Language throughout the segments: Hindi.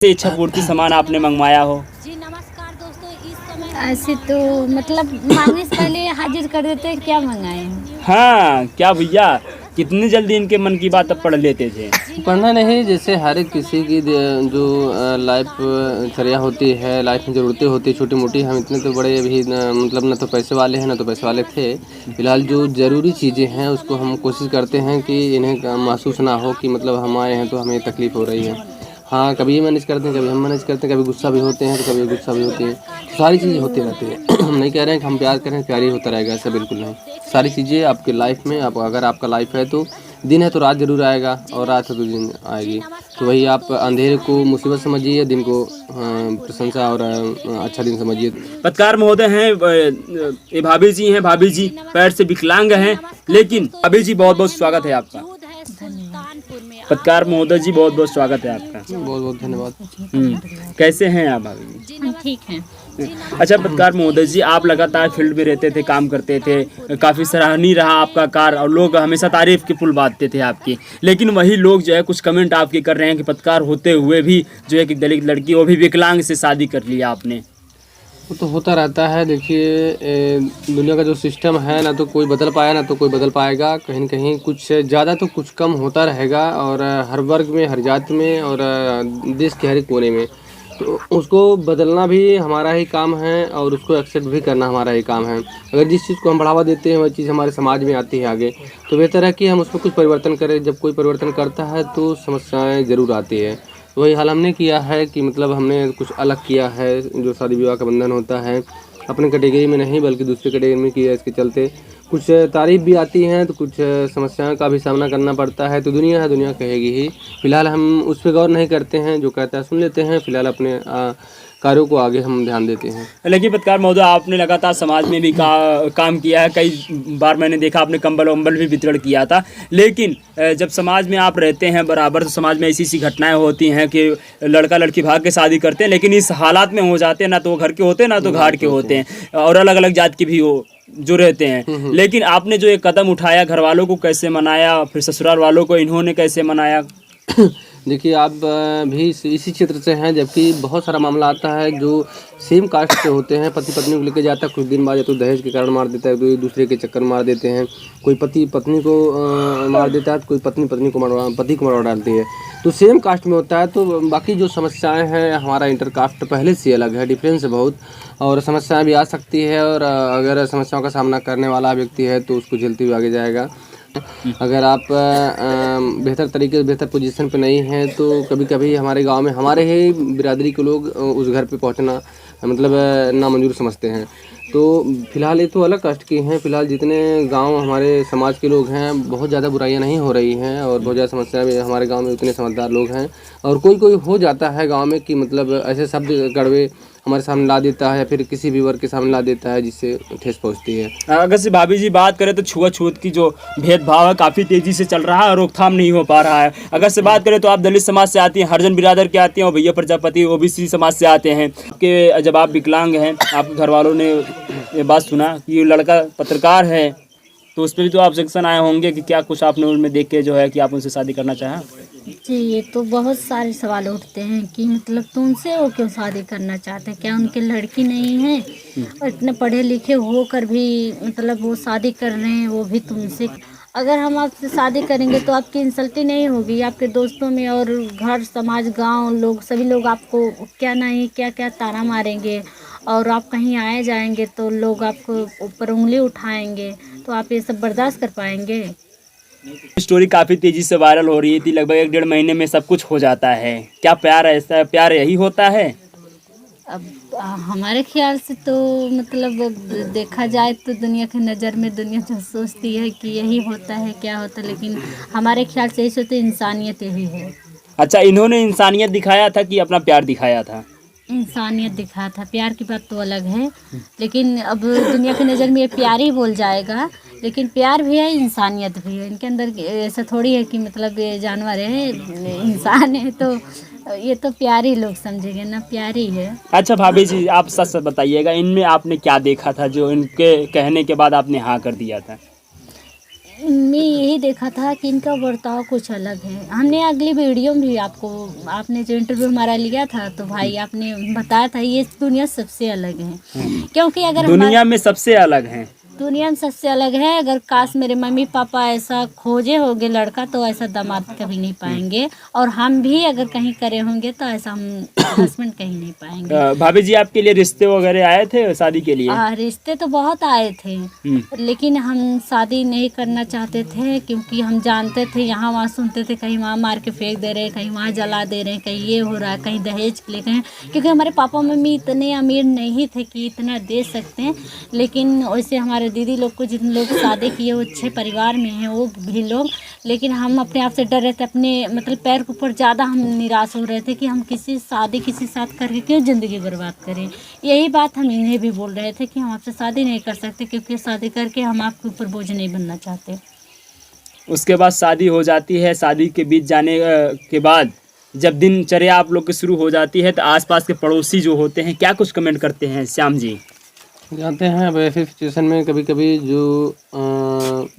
से इच्छा पूर्ति सामान आपने मंगवाया हो? जी नमस्कार दोस्तों, इस समय ऐसे तो मतलब मांगने से पहले हाजिर कर देते हैं, क्या मंगाए हैं। हाँ, क्या भैया कितनी जल्दी इनके मन की बात अब पढ़ लेते थे। पढ़ना नहीं, जैसे हर एक किसी की जो लाइफ चर्या होती है, लाइफ में ज़रूरतें होती है छोटी मोटी। हम इतने तो बड़े अभी मतलब ना तो पैसे वाले हैं ना तो पैसे वाले थे। फिलहाल जो ज़रूरी चीज़ें हैं उसको हम कोशिश करते हैं कि इन्हें महसूस ना हो कि मतलब हम आए हैं तो हमें तकलीफ़ हो रही है। हाँ, कभी ये मैनेज करते हैं, कभी हम मैनेज करते हैं, कभी गुस्सा भी होते हैं तो कभी गुस्सा भी होती है। तो सारी चीज़ें होती रहती है। हम नहीं कह रहे हैं कि हम प्यार करें, प्यार ही होता रहेगा, ऐसा बिल्कुल नहीं। सारी चीज़ें आपके लाइफ में, आप अगर आपका लाइफ है तो दिन है तो रात ज़रूर आएगा और रात है तो दिन आएगी। तो वही आप अंधेरे को मुसीबत समझिए, दिन को प्रशंसा और अच्छा दिन समझिए। पत्रकार महोदय हैं, ये भाभी जी हैं। भाभी जी पैर से विकलांग हैं, लेकिन भाभी जी बहुत बहुत स्वागत है आपका। पत्रकार महोदय जी बहुत बहुत स्वागत है आपका। बहुत बहुत धन्यवाद। कैसे हैं आप भाभी जी? हम ठीक हैं। अच्छा पत्रकार महोदय जी, आप लगातार फील्ड में रहते थे, काम करते थे, काफ़ी सराहनीय रहा आपका कार्य और लोग हमेशा तारीफ की पुल बांटते थे आपकी। लेकिन वही लोग जो है कुछ कमेंट आपके कर रहे हैं कि पत्रकार होते हुए भी जो है कि दलित लड़की वो भी विकलांग से शादी कर लिया आपने। वो तो होता रहता है। देखिए दुनिया का जो सिस्टम है ना तो कोई बदल पाया ना तो कोई बदल पाएगा। कहीं न कहीं कुछ ज़्यादा तो कुछ कम होता रहेगा, और हर वर्ग में, हर जात में और देश के हर एक कोने में। तो उसको बदलना भी हमारा ही काम है और उसको एक्सेप्ट भी करना हमारा ही काम है। अगर जिस चीज़ को हम बढ़ावा देते हैं वह चीज़ हमारे समाज में आती है आगे, तो बेहतर है कि हम उसमें कुछ परिवर्तन करें। जब कोई परिवर्तन करता है तो समस्याएँ ज़रूर आती है। तो वही हाल हमने किया है कि मतलब हमने कुछ अलग किया है। जो शादी विवाह का बंधन होता है अपने कैटेगरी में नहीं बल्कि दूसरी कैटेगरी में किया। इसके चलते कुछ तारीफ भी आती हैं तो कुछ समस्याओं का भी सामना करना पड़ता है। तो दुनिया है, दुनिया कहेगी ही। फिलहाल हम उस पर गौर नहीं करते हैं, जो कहता है सुन लेते हैं। फिलहाल अपने कार्यों को आगे हम ध्यान देते हैं। लेकिन पत्रकार महोदय आपने लगातार समाज में भी काम किया है। कई बार मैंने देखा आपने कंबल वम्बल भी वितरण किया था। लेकिन जब समाज में आप रहते हैं बराबर, तो समाज में ऐसी ऐसी घटनाएं होती हैं कि लड़का लड़की भाग के शादी करते हैं, लेकिन इस हालात में हो जाते हैं ना तो वो घर के होते हैं ना तो घाट के होते हैं, और अलग अलग जात के भी वो जो रहते हैं। लेकिन आपने जो एक कदम उठाया, घर वालों को कैसे मनाया, फिर ससुराल वालों को इन्होंने कैसे मनाया? देखिए आप भी इसी क्षेत्र से हैं, जबकि बहुत सारा मामला आता है जो सेम कास्ट से होते हैं। पति पत्नी को लेकर जाता है, कुछ दिन बाद या तो दहेज के कारण मार देता है, कोई दूसरे के चक्कर मार देते हैं। कोई पति पत्नी को मार देता है, कोई पत्नी पत्नी को पति को मार डालती है। तो सेम कास्ट में होता है। तो बाकी जो समस्याएं हैं, हमारा इंटर कास्ट पहले से अलग है, डिफरेंस है बहुत, और समस्याएं भी आ सकती है। और अगर समस्याओं का सामना करने वाला व्यक्ति है तो उसको झेलते हुए आगे जाएगा। अगर आप बेहतर तरीके से बेहतर पोजीशन पे नहीं हैं तो कभी कभी हमारे गांव में हमारे ही बिरादरी के लोग उस घर पे पहुंचना मतलब नामंजूर समझते हैं। तो फिलहाल ये तो अलग कास्ट के हैं। फिलहाल जितने गांव हमारे समाज के लोग हैं, बहुत ज़्यादा बुराइयां नहीं हो रही हैं और बहुत ज़्यादा समस्याएं भी हमारे गांव में उतने समझदार लोग हैं। और कोई कोई हो जाता है गांव में कि मतलब ऐसे शब्द कड़वे हमारे सामने ला देता है या फिर किसी भी वर्ग के सामने ला देता है जिससे ठेस पहुंचती है। अगर से भाभी जी बात करें तो छुआछूत की जो भेदभाव है काफ़ी तेज़ी से चल रहा है और रोकथाम नहीं हो पा रहा है। अगर से बात करें तो आप दलित समाज से आती हैं, हरिजन बिरादर के आती हैं, और भैया प्रजापति ओबीसी समाज से आते हैं। कि जब आप विकलांग हैं, आपके घर वालों ने ये बात सुना कि ये लड़का पत्रकार है, तो उस पर भी तो ऑब्जेक्शन आए होंगे कि क्या कुछ आपने उनमें देख के जो है कि आप उनसे शादी करना चाहें? जी ये तो बहुत सारे सवाल उठते हैं कि मतलब तुमसे वो क्यों शादी करना चाहते हैं, क्या उनके लड़की नहीं है? और इतने पढ़े लिखे होकर भी मतलब वो शादी कर रहे हैं, वो भी तुमसे। अगर हम आपसे शादी करेंगे तो आपकी इंसल्टी नहीं होगी, आपके दोस्तों में और घर समाज गांव लोग सभी लोग आपको क्या नहीं क्या क्या ताना मारेंगे, और आप कहीं आए जाएंगे तो लोग आपको ऊपर उंगली उठाएंगे। तो आप ये सब बर्दाश्त कर पाएंगे? स्टोरी काफ़ी तेज़ी से वायरल हो रही थी, लगभग 1 डेढ़ महीने में सब कुछ हो जाता है। क्या प्यार ऐसा, प्यार यही होता है? अब हमारे ख्याल से तो मतलब अब देखा जाए तो दुनिया की नज़र में दुनिया जो सोचती है कि यही होता है, क्या होता है, लेकिन हमारे ख्याल से इसे तो इंसानियत यही है। अच्छा, इन्होंने इंसानियत दिखाया था कि अपना प्यार दिखाया था? इंसानियत दिखा था, प्यार की बात तो अलग है। लेकिन अब दुनिया की नज़र में ये प्यार ही बोल जाएगा, लेकिन प्यार भी है, इंसानियत भी है। इनके अंदर ऐसा थोड़ी है कि मतलब ये जानवर है, इंसान है, तो ये तो प्यार ही लोग समझेंगे ना, प्यार ही है। अच्छा भाभी जी, आप सच सच बताइएगा, इनमें आपने क्या देखा था जो इनके कहने के बाद आपने हाँ कर दिया था? मैं यही देखा था कि इनका बर्ताव कुछ अलग है। हमने अगली वीडियो में भी आपने जो इंटरव्यू हमारा लिया था तो भाई आपने बताया था ये दुनिया सबसे अलग है, क्योंकि अगर दुनिया में सबसे अलग हैं। दुनिया में सबसे अलग है। अगर काश मेरे मम्मी पापा ऐसा खोजे होंगे लड़का तो ऐसा दामाद कभी नहीं पाएंगे, और हम भी अगर कहीं करे होंगे तो ऐसा हम हस्बैंड कहीं नहीं पाएंगे। भाभी जी आपके लिए रिश्ते वगैरह आए थे शादी के लिए? रिश्ते तो बहुत आए थे, लेकिन हम शादी नहीं करना चाहते थे, क्योंकि हम जानते थे यहाँ वहाँ सुनते थे कहीं वहाँ मार के फेंक दे रहे हैं, कहीं वहाँ जला दे रहे हैं, कहीं ये हो रहा है, कहीं दहेज के लिए कहीं, क्योंकि हमारे पापा मम्मी इतने अमीर नहीं थे कि इतना दे सकते हैं। लेकिन वैसे हमारे दीदी लोग को जितने लोग शादी किए वो अच्छे परिवार में हैं वो भी लोग, लेकिन हम अपने आप से डर रहे थे, अपने मतलब पैर के ऊपर ज़्यादा हम निराश हो रहे थे कि हम किसी साथ करके क्यों ज़िंदगी बर्बाद करें। यही बात हम इन्हें भी बोल रहे थे कि हम आपसे शादी नहीं कर सकते, क्योंकि शादी करके हम आपके ऊपर बोझ नहीं बनना चाहते। उसके बाद शादी हो जाती है, शादी के बीच जाने के बाद जब दिनचर्या आप लोग की शुरू हो जाती है तो आसपास के पड़ोसी जो होते हैं क्या कुछ कमेंट करते हैं श्याम जी? जानते हैं अब ऐसे सिचुएशन में कभी कभी जो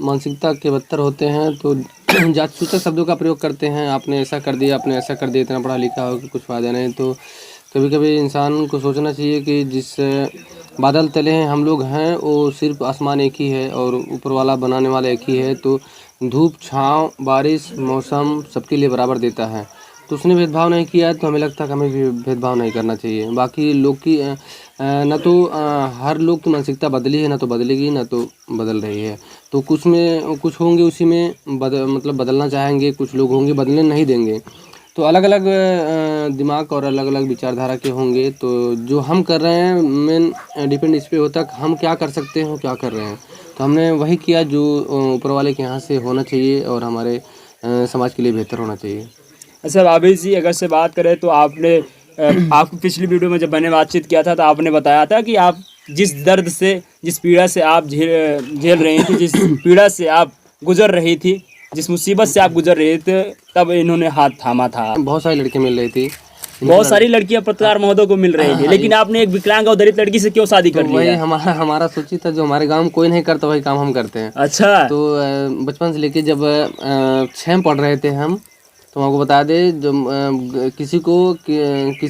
मानसिकता के बदतर होते हैं तो जात सूचक शब्दों का प्रयोग करते हैं। आपने ऐसा कर दिया, आपने ऐसा कर दिया, इतना पढ़ा लिखा हो कि कुछ फ़ायदा नहीं। तो कभी कभी इंसान को सोचना चाहिए कि जिस बादल तले हैं हम लोग हैं वो सिर्फ आसमान एक ही है और ऊपर वाला बनाने वाला एक ही है। तो धूप छाँव बारिश मौसम सबके लिए बराबर देता है, तो उसने भेदभाव नहीं किया तो हमें लगता है कि हमें भी भेदभाव नहीं करना चाहिए। बाकी लोग की न तो हर लोग की मानसिकता बदली है, ना तो बदलेगी, ना तो बदल रही है। तो कुछ में कुछ होंगे उसी में मतलब बदलना चाहेंगे, कुछ लोग होंगे बदलने नहीं देंगे। तो अलग अलग दिमाग और अलग अलग विचारधारा के होंगे। तो जो हम कर रहे हैं मेन डिपेंड इस पे होता है कि हम क्या कर सकते हैं, क्या कर रहे हैं। तो हमने वही किया जो ऊपर वाले के यहाँ से होना चाहिए और हमारे समाज के लिए बेहतर होना चाहिए। अच्छा भाभी जी अगर से बात करें तो आपने आपको पिछली वीडियो में जब मैंने बातचीत किया था तो आपने बताया था कि आप जिस दर्द से जिस पीड़ा से आप झेल रही थी, जिस पीड़ा से आप गुजर रही थी, जिस मुसीबत से आप गुजर रहे थे, तब इन्होंने हाथ थामा था। बहुत सारी लड़कियाँ मिल रही थी, बहुत सारी लड़कियां पत्रकार महोदय को मिल रही थी, लेकिन आपने एक विकलांग और दलित लड़की से क्यों शादी कर वही लिया? हमारा सोची था जो हमारे गांव में कोई नहीं करता वही काम हम करते हैं। अच्छा। तो बचपन से लेके जब 6 में पढ़ रहे थे हम, तो आपको बता दे जब किसी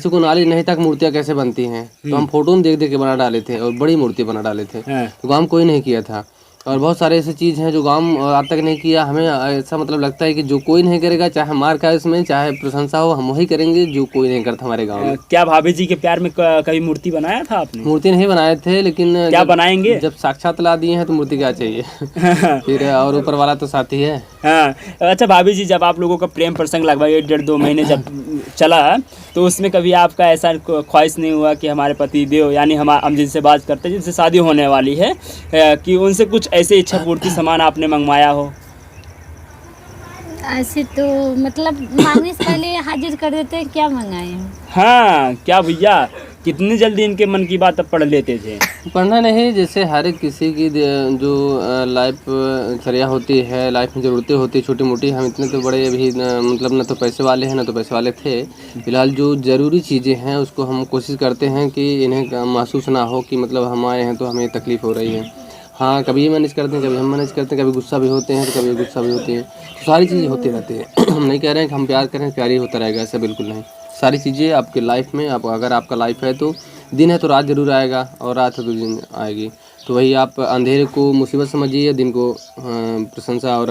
को नॉलेज नहीं था मूर्तियाँ कैसे बनती हैं, तो हम फोटो में देख देख के बना डाले थे और बड़ी मूर्ति बना डाले थे। तो गाँव कोई नहीं किया था। और बहुत सारे ऐसे चीज़ हैं जो गांव आज तक नहीं किया। हमें ऐसा मतलब लगता है कि जो कोई नहीं करेगा, चाहे मार खाए उसमें, चाहे प्रशंसा हो, हम वही करेंगे जो कोई नहीं करता हमारे गांव में। क्या भाभी जी के प्यार में कभी मूर्ति बनाया था आपने? मूर्ति नहीं बनाए थे, लेकिन क्या बनाएंगे? जब साक्षात ला दिए हैं तो मूर्ति क्या चाहिए। फिर और ऊपर वाला तो साथी है। हाँ। अच्छा भाभी जी जब आप लोगों का प्रेम प्रसंग लगभग 1-1.5-2 महीने जब चला तो उसमें कभी आपका ऐसा ख्वाहिश नहीं हुआ कि हमारे पति देव यानी हम जिनसे बात करते हैं, जिनसे शादी होने वाली है, कि उनसे कुछ ऐसे इच्छा पूर्ति सामान आपने मंगवाया हो? ऐसे तो मतलब मांगने से पहले हाजिर कर देते हैं, क्या मंगाए हैं। हाँ क्या भैया, कितनी जल्दी इनके मन की बात अब पढ़ लेते थे। पढ़ना नहीं, जैसे हर एक किसी की जो लाइफ चर्या होती है, लाइफ में ज़रूरतें होती है छोटी मोटी। हम इतने तो बड़े अभी मतलब न तो पैसे वाले हैं, न तो पैसे वाले थे। फिलहाल जो ज़रूरी चीज़ें हैं उसको हम कोशिश करते हैं कि इन्हें महसूस ना हो कि मतलब हम आए हैं तो हमें तकलीफ़ हो रही है। हाँ कभी ये मैनेज करते हैं, कभी हम मैनेज करते हैं, कभी गुस्सा भी होते हैं तो कभी गुस्सा भी होती है। तो सारी चीज़ें होती रहती है। हम नहीं कह रहे हैं कि हम प्यार करें, प्यार ही होता रहेगा, ऐसा बिल्कुल नहीं। सारी चीज़ें आपके लाइफ में, आप अगर आपका लाइफ है तो दिन है तो रात ज़रूर आएगा, और रात है तो दिन आएगी। तो वही आप अंधेरे को मुसीबत समझिए या दिन को प्रशंसा और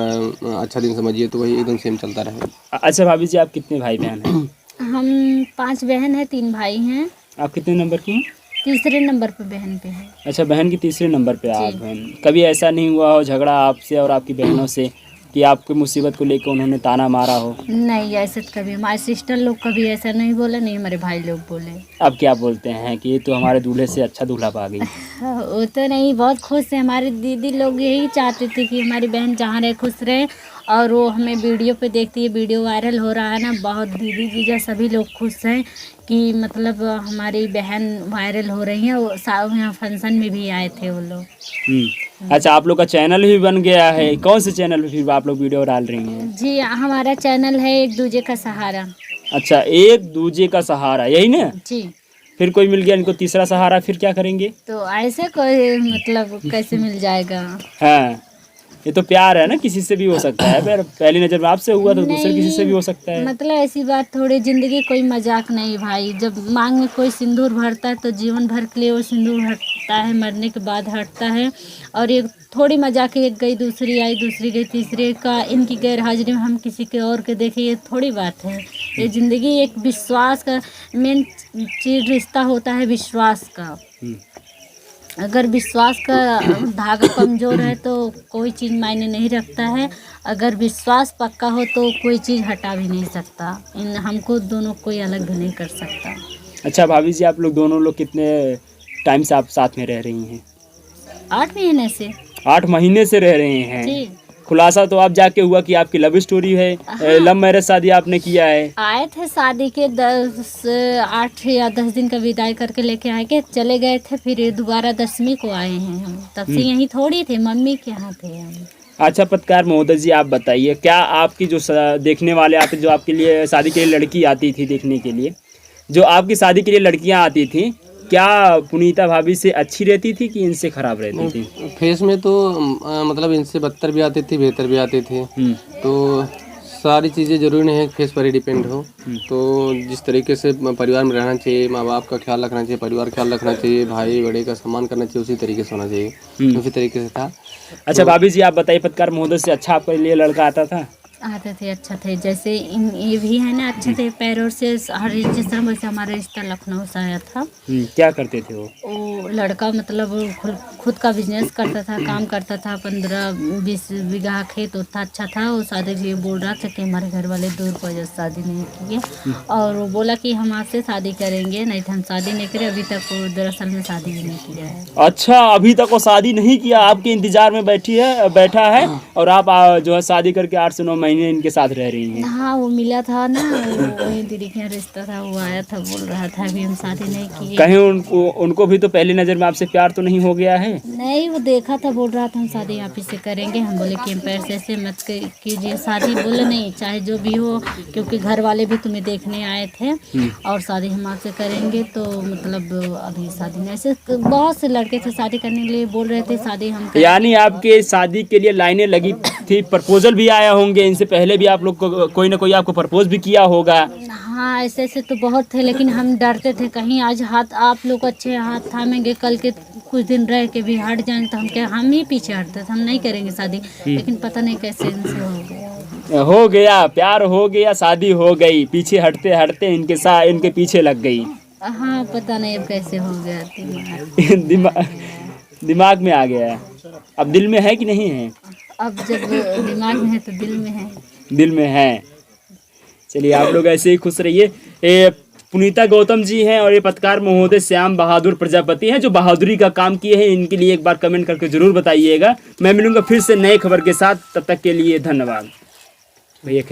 अच्छा दिन समझिए, तो वही एकदम सेम चलता रहेगा। अच्छा भाभी जी आप कितने भाई बहन हैं? हम 5 बहन हैं, 3 भाई हैं। आप कितने नंबर की हैं? तीसरे नंबर पे बहन पे है। अच्छा बहन की तीसरे नंबर पे आप हैं। कभी ऐसा नहीं हुआ हो झगड़ा आपसे और आपकी बहनों से कि आपकी मुसीबत को लेकर उन्होंने ताना मारा हो? नहीं ऐसे तो कभी हमारे सिस्टर लोग कभी ऐसा नहीं बोले, नहीं हमारे भाई लोग बोले। अब क्या बोलते हैं कि ये तो हमारे दूल्हे से अच्छा दूल्हा पा गई? वो तो नहीं, बहुत खुश है। हमारी दीदी लोग यही चाहते थे कि हमारी बहन जहाँ रहे खुश रहे, और वो हमें वीडियो पे देखती है, वीडियो वायरल हो रहा है ना, बहुत दीदी जीजा सभी लोग खुश हैं कि मतलब हमारी बहन वायरल हो रही है। वो यहाँ फंक्शन में भी आए थे वो लोग। अच्छा आप लोग का चैनल भी बन गया है, कौन से चैनल पे फिर आप लोग वीडियो डाल रही हैं? जी हमारा चैनल है एक दूजे का सहारा। अच्छा एक दूजे का सहारा, यही ना? जी। फिर कोई मिल गया इनको तीसरा सहारा, फिर क्या करेंगे? तो ऐसे कोई मतलब कैसे मिल जाएगा? हाँ ये तो प्यार है ना, किसी से भी हो सकता है, पर पहली नजर में आपसे हुआ तो दूसरे किसी से भी हो सकता है। मतलब ऐसी बात थोड़ी, जिंदगी कोई मजाक नहीं भाई। जब मांग में कोई सिंदूर भरता है तो जीवन भर के लिए वो सिंदूर हटता है, मरने के बाद हटता है। और ये थोड़ी मजाक है, एक गई दूसरी आई, दूसरी गई तीसरी का, इनकी गैर हाजिरी में हम किसी के और के देखें, ये थोड़ी बात है। ये जिंदगी एक विश्वास का मेन चीज, रिश्ता होता है विश्वास का। अगर विश्वास का धागा कमज़ोर है तो कोई चीज़ मायने नहीं रखता है। अगर विश्वास पक्का हो तो कोई चीज़ हटा भी नहीं सकता। इन हमको दोनों कोई अलग भी नहीं कर सकता। अच्छा भाभी जी, आप लोग दोनों लोग कितने टाइम से आप साथ में रह रही हैं? 8 महीने से। 8 महीने से रह रहे हैं। जी। खुलासा तो आप जाके हुआ कि आपकी लव स्टोरी है। लव मैरिज शादी आपने किया है। आए थे शादी के 8 या 10 दिन का विदाई करके लेके आए के चले गए थे, फिर दोबारा 10वीं को आए हैं हम। तब से यहीं थोड़ी थे, मम्मी के यहाँ थे हम। अच्छा पत्रकार महोदय जी, आप बताइए, क्या आपकी जो देखने वाले आते, जो आपके लिए शादी के लिए लड़की आती थी देखने के लिए, जो आपकी शादी के लिए लड़कियां आती थी, क्या पुनीता भाभी से अच्छी रहती थी कि इनसे खराब रहती थी? फेस में तो मतलब इनसे बदतर भी आती थी, बेहतर भी आते थे। तो सारी चीज़ें ज़रूरी नहीं है कि फेस पर ही डिपेंड हो। तो जिस तरीके से परिवार में रहना चाहिए, माँ बाप का ख्याल रखना चाहिए, परिवार का ख्याल रखना चाहिए, भाई बड़े का सम्मान करना चाहिए, उसी तरीके से होना चाहिए, उसी तरीके से था। अच्छा भाभी जी, आप बताइए, पत्रकार महोदय से अच्छा आपके लिए लड़का आता था? आते थे, अच्छा थे। जैसे ये भी है ना, अच्छे थे पैरों से। हर जिस तरह वैसे हमारा रिश्ता लखनऊ से आया था। क्या करते थे वो? लड़का मतलब खुद का बिजनेस करता था, काम करता था। 15-20 बीघा खेत था, अच्छा था। वो शादी के लिए बोल रहा था कि हमारे घर वाले दूर की वजह से शादी नहीं किए, और वो बोला कि हम आपसे शादी करेंगे, नहीं तो हम शादी नहीं करें। अभी तक वो दरअसल में शादी भी नहीं किया है। अच्छा, अभी तक वो शादी नहीं किया, आपके इंतजार में बैठा है, और आप जो है शादी करके 8 से 9 महीने इनके साथ रह रही हैं। हाँ, वो मिला था ना, वही दीदी के रिश्ता था, वो आया था, बोल रहा था अभी हम शादी नहीं किए। कहीं उनको भी तो पहली नज़र में आपसे प्यार तो नहीं हो गया है? नहीं, वो देखा था, बोल रहा था हम शादी आप ही से करेंगे। हम बोले कि हम पैसे से मत कीजिए शादी। बोले नहीं, चाहे जो भी हो, क्योंकि घर वाले भी तुम्हें देखने आए थे, और शादी हम आपसे करेंगे। तो मतलब अभी शादी नहीं। ऐसे बहुत से लड़के थे शादी करने के लिए बोल रहे थे, शादी हम यानी आपके शादी के लिए लाइनें लगी थी, प्रपोजल भी आया होंगे, इनसे पहले भी आप लोग को कोई ना कोई आपको प्रपोज भी किया होगा? हाँ, ऐसे ऐसे तो बहुत थे, लेकिन हम डरते थे कहीं आज हाथ आप लोग अच्छे हाथ थामेंगे, कल के कुछ दिन रह के भी हट जाएंगे तो हम ही पीछे हटते थे, हम नहीं करेंगे शादी। लेकिन पता नहीं कैसे इनसे हो गया। प्यार हो गया, शादी हो गई, पीछे हटते हटते इनके पीछे लग गई। हाँ, पता नहीं अब कैसे हो गया। दिमाग में आ गया। अब दिल में है कि नहीं है? अब जब दिमाग में है तो दिल में है। दिल में है। चलिए, आप लोग ऐसे ही खुश रहिए। ये पुनीता गौतम जी हैं, और ये पत्रकार महोदय श्याम बहादुर प्रजापति हैं, जो बहादुरी का काम किए हैं। इनके लिए एक बार कमेंट करके जरूर बताइएगा। मैं मिलूंगा फिर से नए खबर के साथ, तब तक के लिए धन्यवाद भैया।